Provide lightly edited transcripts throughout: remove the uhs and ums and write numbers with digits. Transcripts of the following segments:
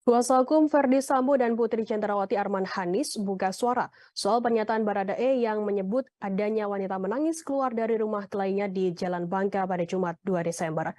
Kuasa hukum Verdi Sambo dan Putri Chandrawati Arman Hanis buka suara soal pernyataan Baradae yang menyebut adanya wanita menangis keluar dari rumah kliennya di Jalan Bangka pada Jumat 2 Desember.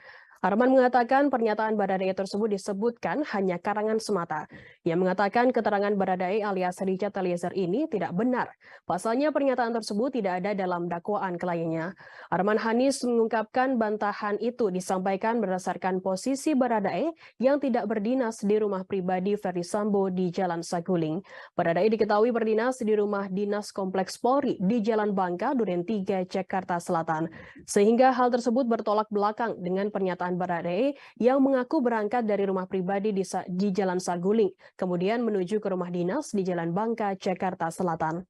Arman mengatakan pernyataan Baradae tersebut disebutkan hanya karangan semata. Ia mengatakan keterangan Baradae alias Richard Eliezer ini tidak benar. Pasalnya pernyataan tersebut tidak ada dalam dakwaan kliennya. Arman Hanis mengungkapkan bantahan itu disampaikan berdasarkan posisi Baradae yang tidak berdinas di rumah pribadi Verdi Sambo di Jalan Saguling. Baradae diketahui berdinas di rumah dinas Kompleks Polri di Jalan Bangka, Duren 3, Jakarta Selatan. Sehingga hal tersebut bertolak belakang dengan pernyataan Baradae yang mengaku berangkat dari rumah pribadi di Jalan Saguling, kemudian menuju ke rumah dinas di Jalan Bangka, Jakarta Selatan.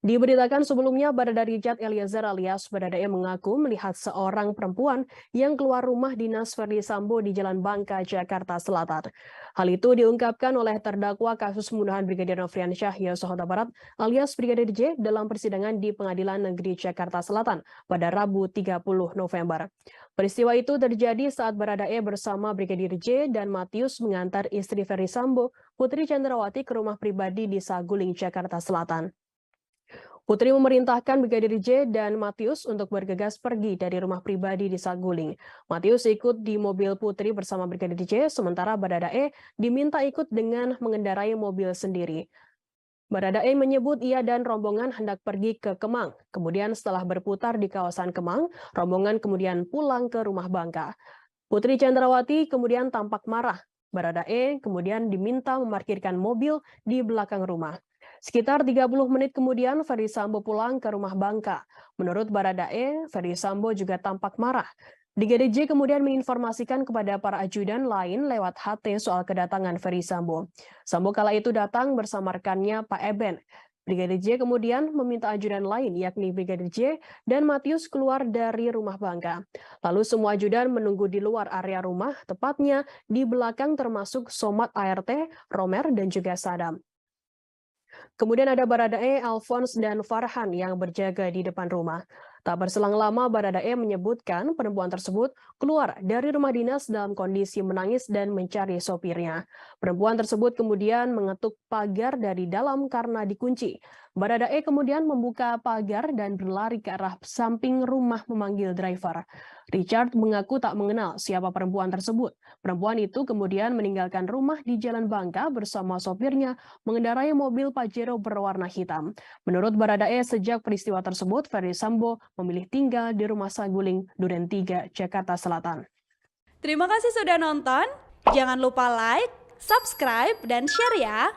Diberitakan sebelumnya, Baradae Richard Eliezer alias Baradae mengaku melihat seorang perempuan yang keluar rumah dinas Verdi Sambo di Jalan Bangka, Jakarta Selatan. Hal itu diungkapkan oleh terdakwa kasus pembunuhan Brigadir Nofriansyah Yosua Huta Barat alias Brigadir J dalam persidangan di Pengadilan Negeri Jakarta Selatan pada Rabu 30 November. Peristiwa itu terjadi saat Baradae bersama Brigadir J dan Matius mengantar istri Verdi Sambo, Putri Chandrawati ke rumah pribadi di Saguling, Jakarta Selatan. Putri memerintahkan Brigadir J dan Matius untuk bergegas pergi dari rumah pribadi di Saguling. Matius ikut di mobil Putri bersama Brigadir J, sementara Baradae diminta ikut dengan mengendarai mobil sendiri. Baradae menyebut ia dan rombongan hendak pergi ke Kemang. Kemudian setelah berputar di kawasan Kemang, rombongan kemudian pulang ke rumah Bangka. Putri Chandrawati kemudian tampak marah. Baradae kemudian diminta memarkirkan mobil di belakang rumah. Sekitar 30 menit kemudian Verdi Sambo pulang ke rumah Bangka. Menurut Baradae, Verdi Sambo juga tampak marah. Brigadir J kemudian menginformasikan kepada para ajudan lain lewat HT soal kedatangan Verdi Sambo. Sambo kala itu datang bersama rekannya Pak Eben. Brigadir J kemudian meminta ajudan lain yakni Brigadir J dan Matius keluar dari rumah Bangka. Lalu semua ajudan menunggu di luar area rumah, tepatnya di belakang termasuk Somad ART, Romer, dan juga Sadam. Kemudian ada Baradae, Alphonse, dan Farhan yang berjaga di depan rumah. Tak berselang lama, Baradae menyebutkan perempuan tersebut keluar dari rumah dinas dalam kondisi menangis dan mencari sopirnya. Perempuan tersebut kemudian mengetuk pagar dari dalam karena dikunci. Baradae kemudian membuka pagar dan berlari ke arah samping rumah memanggil driver. Richard mengaku tak mengenal siapa perempuan tersebut. Perempuan itu kemudian meninggalkan rumah di Jalan Bangka bersama sopirnya mengendarai mobil Pajero berwarna hitam. Menurut Baradae, sejak peristiwa tersebut, Verdi Sambo memilih tinggal di rumah Saguling, Duren 3, Jakarta Selatan. Terima kasih sudah nonton. Jangan lupa like, subscribe, dan share ya.